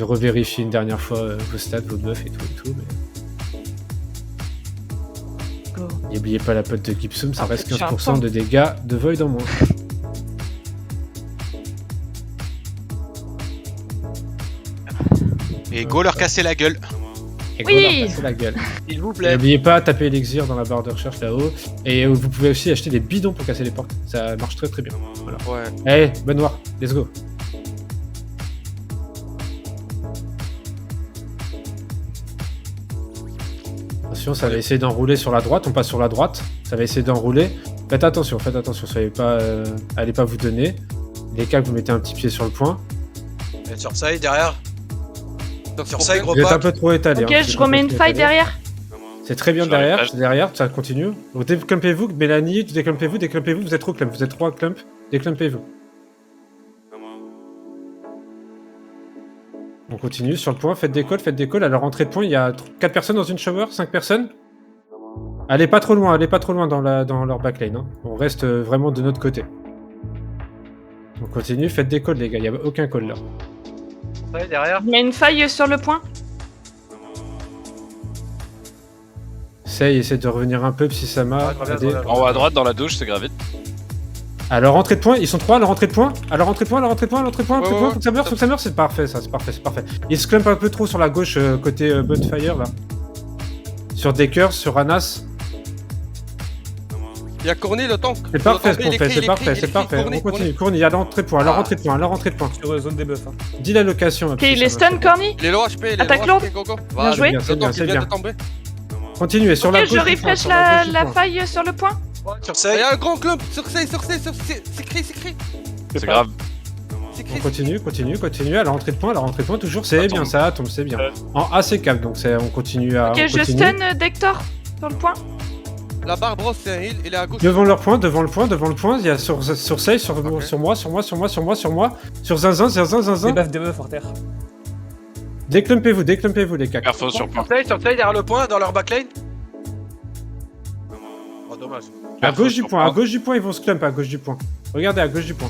Je revérifie une dernière fois vos stats, vos buffs et tout. Mais... Go. N'oubliez pas la pote de Gipsum, ça Ah, reste j'ai un 15% point. de dégâts de Void en moins. Et go leur casser la gueule. Et Oui. go leur passer la gueule. S'il vous Et plaît. n'oubliez pas, taper Elixir dans la barre de recherche là-haut. Et vous pouvez aussi acheter des bidons pour casser les portes. Ça marche très très bien. Voilà. Ouais. Allez, Benoît, let's go. Attention, ça va essayer d'enrouler sur la droite. On passe sur la droite. Ça va essayer d'enrouler. Faites attention. Soyez pas, allez pas vous donner. Les cas, vous mettez un petit pied sur le point. Et sur ça, derrière. Sur ça, gros Vous êtes un pack. peu trop étalé. Ok, hein. je remets une faille derrière. C'est très bien Sur la derrière, page. derrière, ça continue. Donc déclumpez-vous, Mélanie, déclumpez-vous, vous êtes trop clump, vous êtes 3 clump, déclumpez-vous. On continue sur le point, faites des calls. À leur entrée de point, il y a 4 personnes dans une shower, 5 personnes. Allez pas trop loin dans leur backlane. Hein. On reste vraiment de notre côté. On continue, faites des calls les gars, il n'y a aucun call là. Ouais, derrière. Je mets une faille sur le point. Essaye de revenir un peu, Psysama. Ouais, aidez. reviens. En haut à droite, dans la douche, c'est gravite. À leur entrée de point, ils sont 3 à leur entrée de point. À leur entrée de point, faut que ça meure, c'est parfait ça, c'est parfait. Ils se clumpent un peu trop sur la gauche, côté Bonfire là. Sur Decker, sur Anas. Il y a Corny le tank. C'est parfait ce qu'on fait, c'est parfait. On continue, Courny, à l'entrée de point, à leur entrée de point. Sur zone des buffs. Hein. Dis la location. Ok, il est stun, Corny. Il est low HP, il est Attaque low lourde. HP, go go. Bien joué. C'est Le bien, tank c'est il vient bien. de tomber. Continuez, sur la Ok, gauche. je du point, refresh sur la gauche du la point. faille sur le point. Sur Il ça. y a un grand clump sur C, c'est cri. C'est grave. C'est On cri. continue, à l'entrée de point, toujours, c'est bien, ça tombe, c'est bien. En AC cap, donc on continue à... Ok, on je continue. stun Dector sur le point. La barre brosse, c'est un heal, il est à gauche. Devant le point, il y a sur Sei, sur moi, sur Zinzin. Des buffs hors terre. Déclumpez-vous les cacs. Perfo sur point. Sur ça, derrière le point, dans leur backline. Oh, dommage. À gauche du point, ils vont se clump à gauche du point. Regardez, à gauche du point.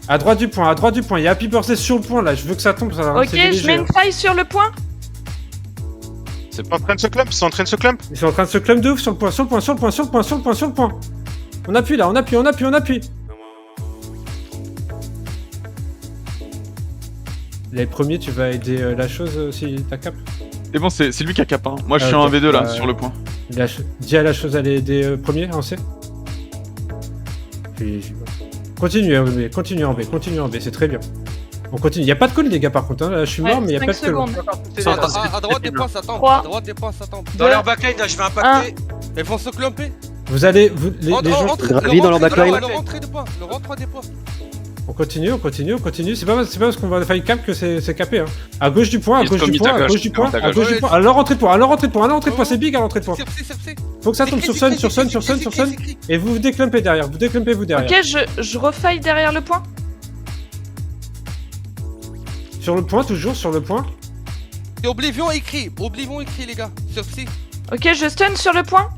À droite du point, il y a Happy Birthday sur le point là, je veux que ça tombe, ça Ok, c'est je léger, mets hein. une faille sur le point. C'est pas en train de se clump, c'est en train de se clump. Ils sont en train de se clump de ouf sur le point. On appuie là, on appuie. Les premiers, tu vas aider la chose si t'as cap. Et bon, c'est lui qui a cap. Hein. Moi, je suis Ah, en ok. 1v2 là, sur le point. Dis à la chose d'aller aider premier en C. Continue en B, c'est très bien. On continue, y a pas de call les gars par contre, hein. Là, je suis mort Ouais, mais y a 5 pas de call. secondes. À droite des points, ça tombe. Trois. À droite des points, ça tombe. Dans leur backline, là, je vais impacter. Ils vont se clumper. Vous allez, les gens... Gravis dans leur backline. Le rentrée des points. Le rentrée des points. On continue. C'est pas parce qu'on va fight cap que c'est capé. Hein. À gauche du point, à gauche du point. À gauche du point. À leur entrée de point, c'est big à l'entrée de point. Circe. Faut que ça tombe sur Sun. Et vous vous déclumpez derrière. Ok, je refaille derrière le point. Sur le point, toujours sur le point. Et Oblivion écrit, les gars. Sur C. Ok, je stun sur le point.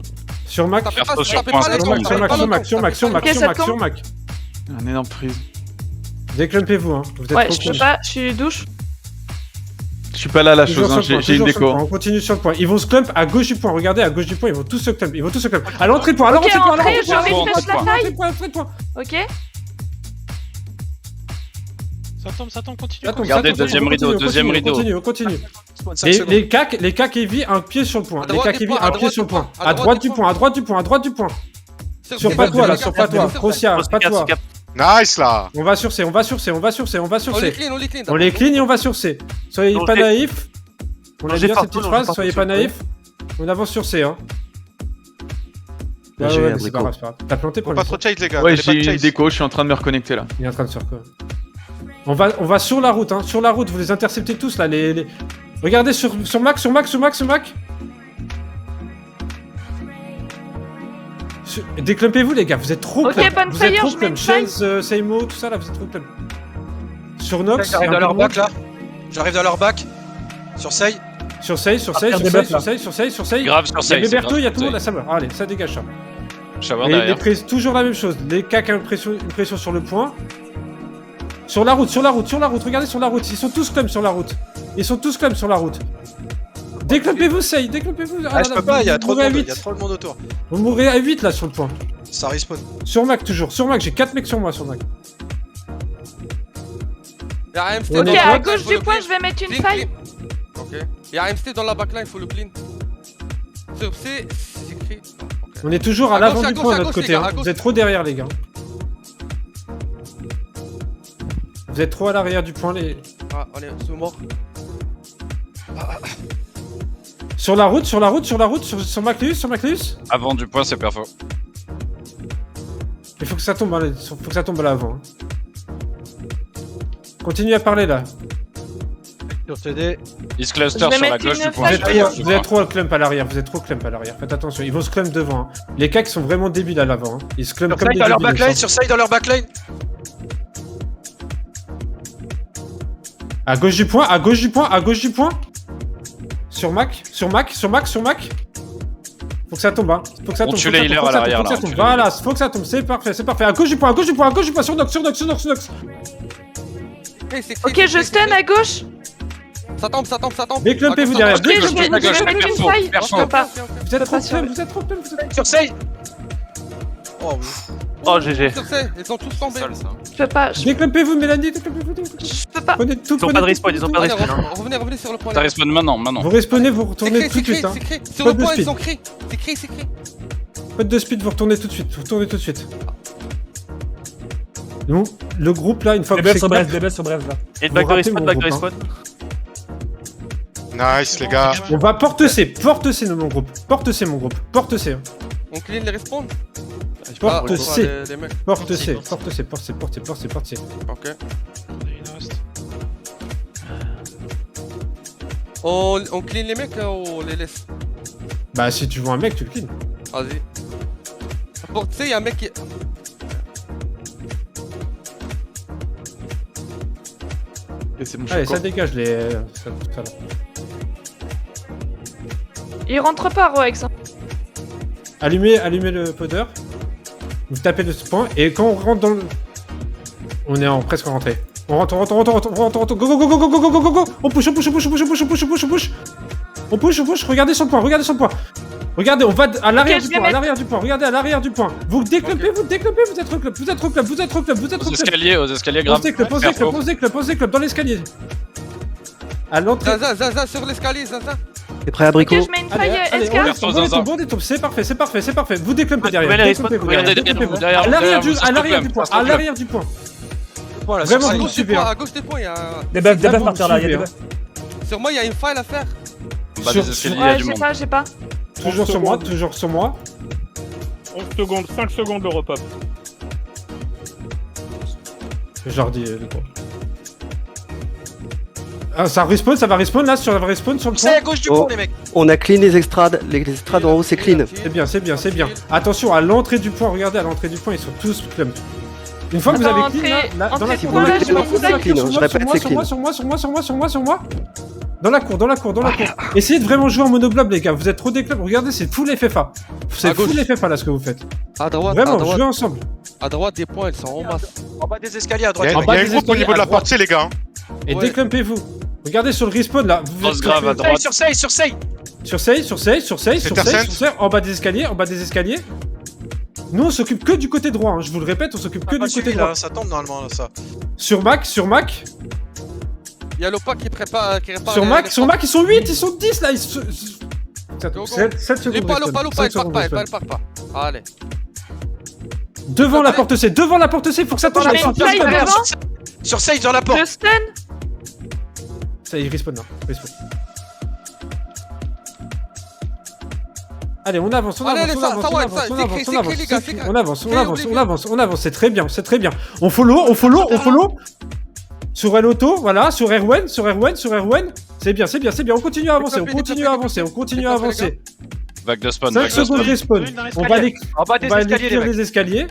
Sur Mac. Ça fait pas, Perso ça sur fait point, pas ça le tombe. temps. Sur Mac. Un énorme prise. Déclumpez-vous, hein. Vous êtes Ouais, trop je peux cons. pas, je suis douche. Je suis pas là à la Toujours chose, hein. sur le point, J'ai une toujours sur le déco. point. On continue sur le point. Ils vont se clump à gauche du point. Regardez, à gauche du point, ils vont tous se clump. À l'entrée de point, Ok, entrée, je refresh la faille. Entrée de point. Ok. Ça tombe, continue. Attends, Regardez, ça tombe, deuxième on rideau, continue, deuxième rideau. On continue. Les cacs heavy, un pied sur le point. Les cacs heavy, un pied sur le point. À droite du point. Sur pas toi là, sur pas toi. Croccia, pas toi. Nice là. On va sur C. On les clean. On les clean et on va sur C. Soyez pas naïfs. On a bien cette petite phrase, soyez pas naïfs. On avance sur C, hein. Bien Ouais, joué, ouais, mais c'est Abrico. pas grave, c'est pas grave. T'as planté pour Faut pas l'instant. trop chase les gars. Ouais, Allez, pas j'ai de une chase. déco, je suis en train de me reconnecter là. Il est en train de sur quoi. On va sur la route, hein. Sur la route, vous les interceptez tous là. Regardez sur Mac. Déclumpez-vous les gars, vous êtes trop Ok, clump. bonne Vous êtes fire, trop je mets clump. une faille. Shells, Seimo, tout ça là, vous êtes trop clump. Sur Nox, J'arrive il y a dans un leur peu de back monde. là. J'arrive dans leur back. Sur Sei. Sur Sei. Grave sur Il y a Sei. Béberto, il y a tout le monde là, ça va. Allez, ça dégage ça. Shower Et derrière. toujours la même chose. Les cacs, une pression sur le point. Sur la route, regardez sur la route. Ils sont tous clump sur la route. Déclopez-vous, Sei, déclopez-vous. Ah, je peux pas, il y a trop de monde, 8. il y a trop de monde autour. Vous mourrez à 8 là sur le point. Ça respawn. Sur Mac toujours, sur Mac, j'ai 4 mecs sur moi sur Mac. Y'a AMST. On Ok, est à quoi gauche du point, je vais mettre une faille. Ok. Y'a AMST dans la backline, faut le clean. Sur C, c'est écrit. Ok. On est toujours à À l'avant gauche, du à point de gauche, notre les côté. gars, à Hein. gauche. Vous êtes trop derrière les gars. Vous êtes trop à l'arrière du point les. Ah, on est mort. Sur la route, sur Macleus. Avant du point, c'est perfo. Il faut que ça tombe, hein, faut que ça tombe à l'avant. Hein. Continue à parler là. Sur TD. Ils se cluster Je vais sur la mettre gauche une du point. flash. Vous êtes trop clump à l'arrière, faites attention, ils vont se clump devant. Hein. Les cas qui sont vraiment débiles à l'avant. Hein. Ils se clump Sur comme side des dans leur débiles. backline, sur side dans leur backline. À gauche du point. Sur Mac. Faut que ça tombe, hein. Faut que ça On tombe. tue les healers à l'arrière, là, on tue les Voilà, faut que ça tombe, c'est parfait. À gauche du point, sur Nox. Hey, c'est Ok, je stun à gauche. Ça tombe. Déclopez-vous derrière. Ok, je vais mettre une faille. Je peux pas. Vous êtes trop pas sûr. clump, Sur side. Oh oui. Oh, GG. Sur C, ils sont tous tombés. Je peux pas. Je Déclopez-vous, Mélanie, je peux pas. Prenez tout. Ils ont pas de respawn, ils ont pas de Allez, respawn. revenez sur le point. Ça respawn maintenant. Vous respawnez, vous retournez tout de suite. Hein. C'est écrit. Sur Pas le de point, speed. ils ont écrit. C'est écrit. Pas de speed, vous retournez tout de suite. Nous, le groupe là, une fois que Des c'est sur clair, bref, sur bref là. Et Vous back de ratez respawn, mon back de groupe, respawn. Nice, les gars. on va porte C, mon groupe. Porte C. Hein. On clean les respawns. Porte C. Les mecs. Porte C. Ok. On clean les mecs ou on les laisse? Bah, si tu vois un mec, tu le clean. Vas-y. Bon, tu sais, y'a un mec qui. Et c'est mon Allez, choco. ça dégage les. Ça là. Il rentre pas, Roex. Hein. Allumez le podder. Vous tapez de ce point. Et quand on rentre dans le. On est presque rentré. On rentre. Go. On push. Regardez son point. Regardez, on va à l'arrière Ok, du je vais point. Regardez à l'arrière du point. Vous déclopez, vous êtes reclop. Aux escaliers, grave. On se déclope dans l'escalier. À l'entrée. Zaza, sur l'escalier, Zaza. T'es prêt à Ok, Brico? je mets une faille SK. On détombe, c'est parfait. Vous déclompez derrière. Trouvez les respawns, Déclompez-vous regardez derrière. derrière, À l'arrière du vous, point. À l'arrière du point. Voilà, Vraiment, sur vous side. suivez. À gauche des points, y'a. Des buffs Là, par terre là, vous y'a des suivez, buffs. Sur moi, y'a une file à faire. Bas des escaliers, il y a Ouais, du monde. j'ai pas. Toujours sur moi. 11 secondes, 5 secondes le repop. Je leur dis le gros. Ah, ça va respawn là, sur le point. C'est à gauche du pont, les mecs. On a clean les extrades. Les extrades en haut, c'est clean. C'est bien. Attention, à l'entrée du point, regardez, à l'entrée du point, ils sont tous clump. Une fois que vous Attends, avez clean, là, dans la entrée cour, pour là, je m'en fous, c'est clean, je répète, c'est clean. sur moi. Dans la cour. Essayez de vraiment jouer en monoblob, les gars, vous êtes trop des clubs. Regardez, c'est full FFA. C'est À gauche. full FFA là ce que vous faites. À droite, Vraiment, jouez ensemble. à droite des points, ils sont en masse. En bas des escaliers à Il droite. y a les mecs. un groupe au niveau de la portée, les gars. Et Ouais. déclumpez-vous. Regardez sur le respawn là. Vous Grosse grave à Side, droite. sur side, sur side. Sur save, en bas des escaliers. Nous on s'occupe que du côté droit, hein. Je vous le répète, on s'occupe que Ah, pas du côté suivi, droit. là, ça tombe normalement là, ça. Sur Mac, Y'a Lopa qui prépare. sur Mac, ils sont 8, ils sont 10 là, 7 Go. secondes. Lopa, respawn, 7 il part secondes pas, respawn. il part pas. Allez. Devant la porte C, faut que ça tombe. Je mets une faille devant. Sur side, dans la porte. Je stun. Ça y est, respawn là. Allez, on avance. Allez, ça, c'est écrit, les gars, c'est écrit. On avance, c'est très bien. On follow. Sur L-Auto, voilà, sur Erwen. C'est bien. On continue à avancer. Vague de spawn. 5 secondes respawn. On va aller En bas des escaliers, les escaliers.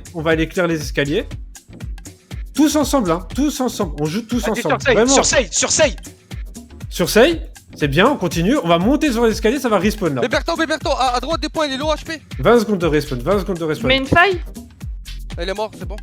Tous ensemble. On joue tous ensemble. Vraiment. Sur side. Sur Sei, c'est bien, on continue. On va monter sur les escaliers, ça va respawn là. Béberto, à droite des points, il est low HP. 20 secondes de respawn. Je mets une faille. Il est mort, c'est bon.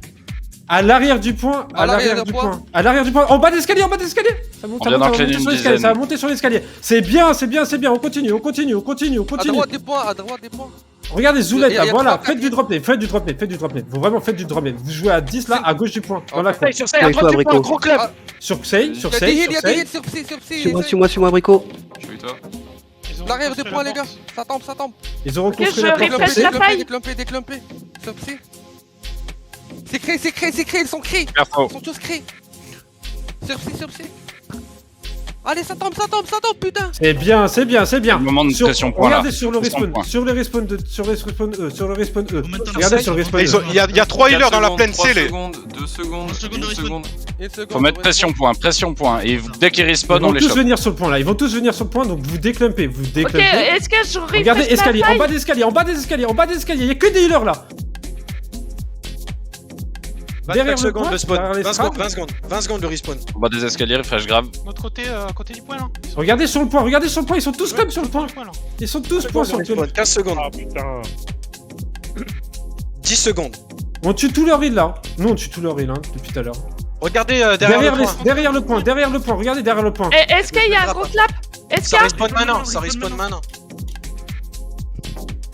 À l'arrière du point, à l'arrière du point. À l'arrière du point, en bas d'escalier, en bas d'escalier. Ça monte, On vient d'enclencher sur une l'escalier, dizaine. ça va monter sur l'escalier. C'est bien, c'est bien, c'est bien. On continue, on continue, on continue, on À continue. droite des points, à droite des points. Regardez Zoulette Il y là, a voilà, trois, faites du drop net, faites du drop net, faites du drop net. Vous vraiment faites du drop net. Vous jouez à 10 là, à gauche du point. Dans la cour. Sur ça, à Avec droite toi, du point, Abrico. gros club. Sur Xey, sur Il y a des Xey, heals, sur il y a des Xey. heals sur psy, sur psy. Suis-moi, Abrico. Je suis toi. L'arrière des points, les gars. Ça tombe, ça tombe. Ils auront construit je la porte. refresh sur Xey. la faille. Déclumpé. Sur psy. C'est créé, ils sont créés. Careful. Ils sont tous créés. Sur psy. Allez, ça tombe, putain. C'est bien, c'est bien, c'est bien. Moment de Sur- pression point là. Regardez sur le Pression respawn, point. sur le respawn de, sur le respawn E, sur le respawn E. Regardez sur le respawn E. Il y a 3 healers dans la plaine C, les. 2 secondes, 1 seconde. Une seconde. Faut mettre pression point. Et dès qu'ils Ils respawn, vont on les tous chope. venir sur le point là, ils vont tous venir sur le point, donc vous déclumpez, vous Ok, déclumpez. est-ce que je refresh Regardez la escalier, en faille? bas des escaliers, en bas des escaliers, en bas des escaliers, il y a que des healers là. 25 secondes point, le spawn. derrière les 20 secondes, straps. 20 secondes. 20 secondes le respawn. En bas des escaliers, refresh grave. Notre côté, côté du point là. Regardez sur le point, ils sont tous comme sur le point. Ils sont tous points sur le point. 15 secondes. Ah putain. 10 secondes. On tue tous leurs heals là. Nous on tue tous leurs heals hein, depuis tout à l'heure. Regardez derrière le point. Derrière le point, regardez derrière le point. Est-ce qu'il y a un gros clap? Est-ce Ça qu'il y a respawn maintenant, ça respawn maintenant.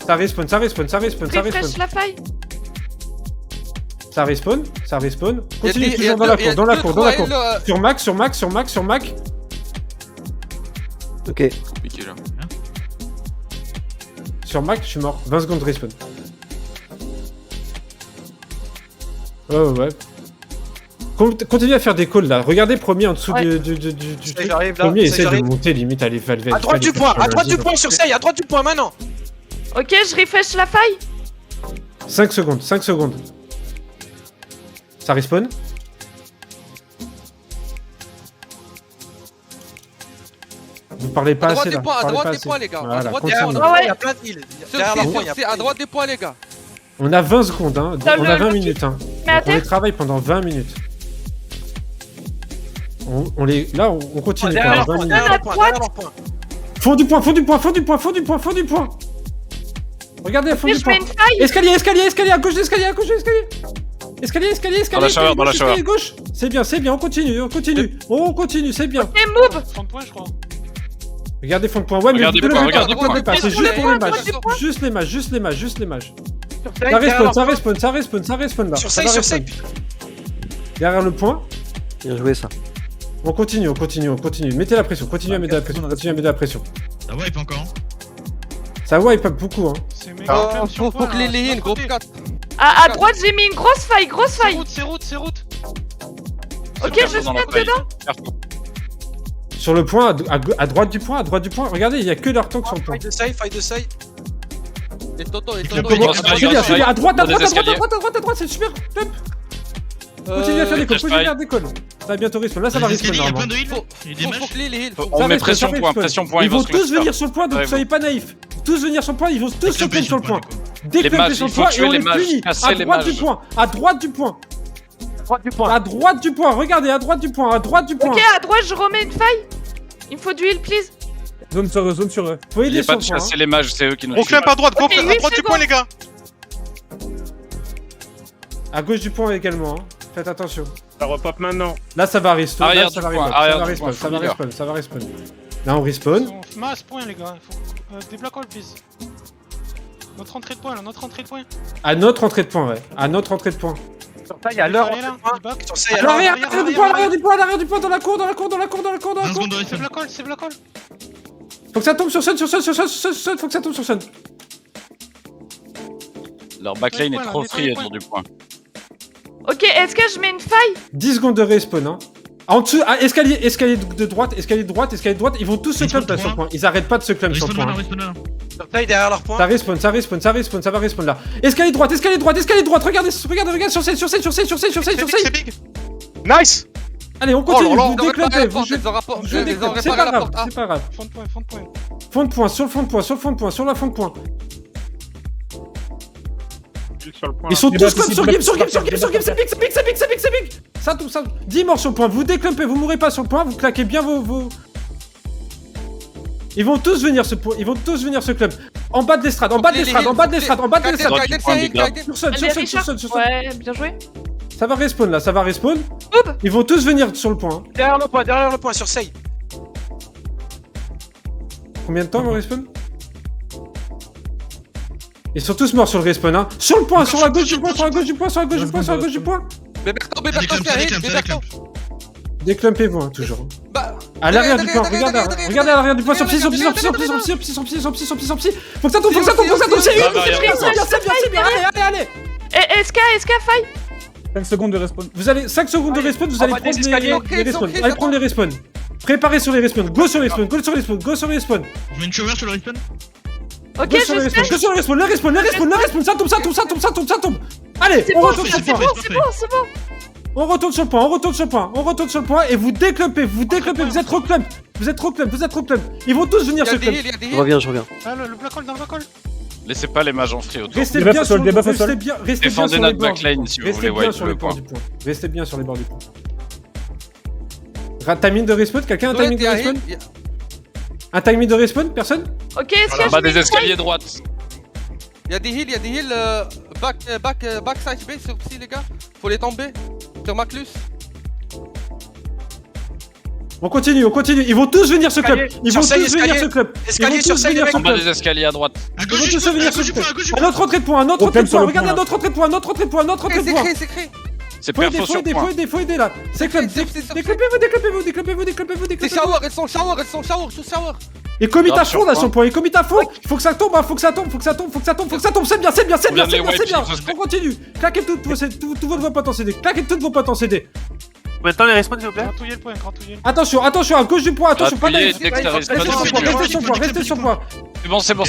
Ça respawn. refresh la faille? Ça respawn. Continue Il y a toujours deux- dans il y a la deux, cour. trois heals, Sur Mac. Ok. Compliqué là. Sur Mac, je suis mort. 20 secondes de respawn. Ouais. Continuez à faire des calls là. Regardez premier en dessous Ouais. du Ça, j'arrive là. premier, Ça, essaye de j'arrive. monter limite à les À droite du point, sur ça, à droite du point maintenant. Ok, je refresh la faille? 5 secondes. Ça respawn. Vous parlez pas À droite assez des là. points, à Parlez droite pas des assez. points, les gars. À Voilà, droite des continue. points. Il y a plein de heals. Sur Derrière la psy, point, il y a à droite des points, les gars. On a 20 secondes, hein. Dans On a le 20 Loki. minutes, hein. Mais à Donc on les terre? travaille pendant 20 minutes. On les... Là, on continue Derrière pendant 20 leur minutes. point, derrière leur point. Fond du point. Regardez à fond Mais du je point. mets une faille? Escalier, à gauche d'escalier, Escalier, Dans la shower, dans la shower. gauche. C'est bien, on continue, c'est bien. Et move! Fond de point, je crois. Regardez fond de point, ouais, mais Regardez vous point, ne regardez pas, point. c'est juste pour les mages. Point. Juste les mages. Ça Derrière leur respawn, point. ça respawn là. Sur Ça ça, va sur ça. respawn. Derrière le point, Bien joué ça. on continue. Mettez la pression, continuez à mettre la pression. Ça wipe encore. Ça wipe up beaucoup, hein. C'est méga ferme sur Faut le point, que les là, de lignes, l'autre groupe côté. 4. À droite, j'ai mis une grosse faille, C'est route. Ok, je Dans la snap faille. dedans. Careful. Sur le point, à droite du point, regardez, il y a que leur tank sur le point. Fight de side. Et Toto, Il Continue, Grosse faille, grosse faille. à droite, Dans les escaliers. c'est super, top. Continuez à faire des calls, refresh faille. Ça va bientôt respawn, là ça va respawn normalement. Faut que les heals. On Ça met respawn, pression ça point, respawn. pression point. Ils vont se mettre tous là. venir sur le point, donc Ouais, soyez pas naïfs. Tous venir sur le point, ils vont tous se clumper sur le point. Les Déclumper mages, sur il le faut point et tuer on les les mages, punit. casser À les droite du mages. point, à droite du point. Regardez, à droite du point. Ok, à droite, je remets une faille. Il me faut du heal, please. Zone sur eux. Faut aider N'oubliez sur pas le de point. chasser les mages, c'est eux qui nous On tuent. climb à droite, go Ok, à 8 droite du point, les gars. À gauche du point également, hein. Faites attention. Ça repop maintenant. Là ça va respawn, Arrière là ça du va point, respawn, arrière ça va du point, respawn, ça va familiar. respawn, ça va respawn. Là on respawn. On masse point, les gars. Il faut des black hole, please. Notre entrée de point, là, notre entrée de point. À notre entrée de point, ouais. À notre entrée de point. Sur ça, il y a leur Allez, là, point. il back. Sur ça, il y a À leur l'arrière arrière, du point, l'arrière du point, dans la cour. C'est black hole, c'est black hole. Faut que ça tombe sur Sun, faut que ça tombe sur Sun. Leur backline Ouais, est là, trop nettoyez free le autour du point. Ok, est-ce que je mets une faille? 10 secondes de respawn, hein. En dessous, escalier de droite, ils vont tous se clump là sur le point. Ils arrêtent pas de se clump sur le point. hein. Sur ça, derrière leur point. Ça respawn, ça va respawn là. Escalier droite, regardez, sur C. C'est big. Nice. Allez, on continue, Oh là là, vous déclumpez, vous Ils ont je déclumpe, réparé c'est pas la grave, porte A. c'est pas grave. Fond de point. Fond de point, sur la fond de point. Sur le point. Ils sont Les tous battes comme ici, sur les game, battes sur game, par terre, c'est big. Ça tombe, ça. 10 morts sur le point, vous déclumpez, vous mourrez pas sur le point, vous claquez bien vos... Ils vont tous venir se clump. En bas de l'estrade. Droite du point, les gars. Sur Sun. Allez, Richard. Ouais, bien joué. Ça va respawn là, ça va respawn. Hop. Ils vont tous venir sur le point. Hein. Derrière le point, sur Say. Combien de temps ils vont respawn? Ils sont tous morts sur le respawn, hein. Sur le point, sur la gauche du point, sur la gauche du point, sur la gauche du point, sur la gauche du point. Béberton, Béberton. Déclumpez-vous, hein, toujours. Bah, À l'arrière du point, derrière, regardez à l'arrière du point, sur pied, sur pied, sur pied, sur pied, sur pied, sur pied, sur pied, sur pied, sur pied. Faut que ça tombe, faut que ça tombe, faut que ça tombe. C'est bien, allez. Eh, SK, faille. 5 secondes de respawn. Vous allez 5 secondes de respawn, vous allez va prendre des escaliers. les respawns. Allez prendre les respawns. Préparez sur les respawns, go sur les respawns, go sur les respawns, go sur les respawns. Je mets une shower sur le respawn. Ok, Go sur les je respawns, sais. go sur les respawns, les respawns, ça tombe. Allez, C'est on bon, retourne sur le point. c'est bon. On retourne sur le point et vous déclumpez, vous êtes trop clump. Vous êtes trop clump. Ils vont tous venir il y se a des clump. heals, il y a des Je heals. reviens. Ah, le black hole dans le black hole. Laissez pas les mages en free autour. Restez Debuff bien au sol, sur debuff au sol. restez bien Défendez sur les notre bords. backline si vous Restez voulez bien wipe sur le les bords point. du point. Restez bien sur les bords du point. Timing de respawn, quelqu'un a un timing de respawn? Un timing de respawn? Personne? Ok, SK, En bas je mets des une faille. escaliers droite. Il y a des heals, backside B sur psy les gars. Faut les tomber. Sur Maclus. On continue. Ils vont tous venir ce club. Ils vont Sur tous Say, venir ce club. Escalier sur Say, les mecs. En bas des escaliers à droite. À Ils gauche vont du tous point, venir à ce gauche du club. point, à gauche du À point. notre entrée de point, On thème sur le Regardez à point, notre entrée de point, notre entrée de point. C'est créé. C'est Faut perfo sur aider là. C'est club. C'est Déclumpez-vous. shower, elles sont shower, sous shower. Et commit à Grave fond sur là point. sur le point. Et commit à fond. Faut que ça tombe, faut que ça tombe. C'est bien. On vient de les wipe, ils se On continue. Claquez toutes vos potes en CD. Combien de temps les respawns s'il vous plaît? Gratouiller le point, gratouiller. Attention, à gauche du point, attention, pas Appuyez, d'aller. dextériste, pas de Restez sur le point, restez sur le point. C'est bon.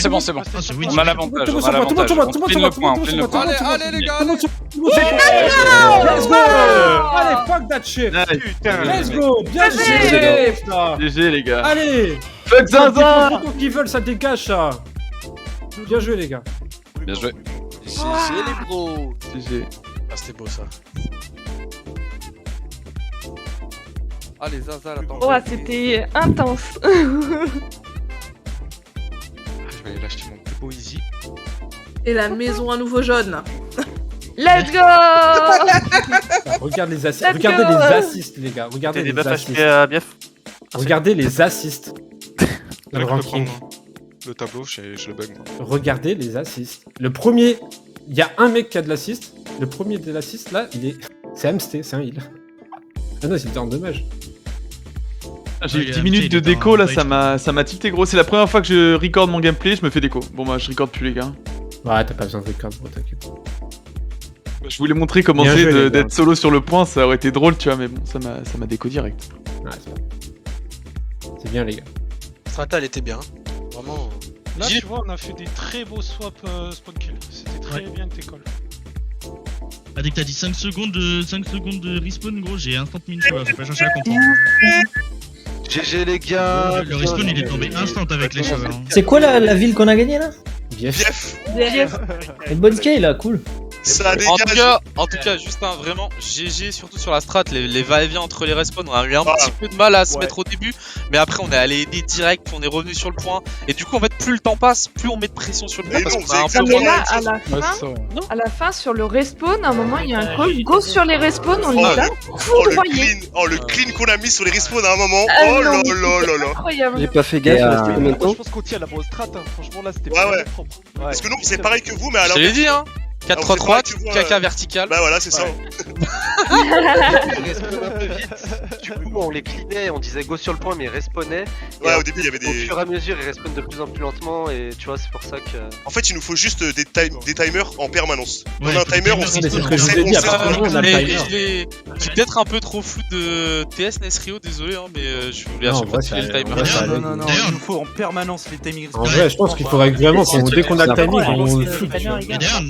On a l'avantage, on a l'avantage. On clean le point, on clean le point. Allez les gars. Let's go. Allez, fuck that shit. Let's go. Bien joué. putain. GG les gars. Allez. Fuck Zinzin. Qui veulent, ça dégage ça. Bien joué les gars. Bien joué. GG les bros. GG. Ah, c'était beau ça. Allez Zaza, attends. Oh, c'était intense. Je vais aller l'acheter mon plus beau easy. Et la maison à nouveau jaune. Let's go. Regardez les assists, Let's regardez go. les assists les gars, regardez T'as des les buffs assists. HP bien. Regardez les assists. Dans le Je peux ranking. prendre le tableau, je le bug moi. Regardez les assists. Le premier, il y a un mec qui a de l'assist. Le premier de l'assist là, c'est Amsté, c'est un heal. Ah non, c'était en dommage. J'ai eu 10 minutes de déco là, ça m'a tilté gros. C'est la première fois que je record mon gameplay, je me fais déco. Bon bah je record plus les gars. Ouais, t'as pas besoin de record, bro, t'inquiète. Je voulais montrer comment Bien c'est joué, les gars. d'être solo sur le point, ça aurait été drôle tu vois, mais bon ça m'a déco direct. Ouais, c'est bien les gars. Strata, elle était bien. Vraiment. Là, J'ai- tu vois, on a fait des très beaux swaps spawn kill. C'était très bien tes calls. Ah, dès que t'as dit 5 secondes de respawn, gros, j'ai instant mine shower, faut pas chercher à comprendre. GG les gars. Le respawn il est tombé instant avec les showers. Hein. C'est quoi la ville qu'on a gagnée là? Bief. Et bonne scale là, cool. Ça En tout cas, juste un vraiment GG, surtout sur la strat, les va-et-vient entre les respawns, on a eu un petit peu de mal à se mettre au début, mais après on est allé aider direct, puis on est revenu sur le point, et du coup en fait plus le temps passe, plus on met de pression sur le point, parce qu'on a un peu Non, mais moins là, à la fin, sur le respawn, à un moment, il y a un call. Go sur les respawns, on les a foudroyés. le clean qu'on a mis sur les respawns à un moment. Ah, non, là. Incroyable. J'ai pas fait gaffe, il restait combien de temps? pense qu'on tient la bonne strat, franchement là c'était Ouais. propre. Parce que nous, c'est pareil que vous, mais à Je te l'ai dit hein, 4-3-3, caca vertical. Bah voilà, c'est ça. Du coup, on les cleanait, on disait go sur le point, mais ils respawnaient. Ouais, au début, il y avait des. Au fur et à mesure, ils respawnent de plus en plus lentement, et tu vois, c'est pour ça que. En fait, il nous faut juste des timers en permanence. Ouais, On a un timer, on C'est ce que je vous ai dit, à partir du moment où on a le timer. Je suis peut-être un peu trop fou de TS Nesrio, désolé hein, mais je voulais à Non, chaque fois ouais, tirer le ça- timer. ouais, ça allait. Non, D'ailleurs, il nous faut en permanence les timings. En vrai, je pense qu'il faudrait vraiment, dès qu'on a le timing, on le fout. Mais d'ailleurs,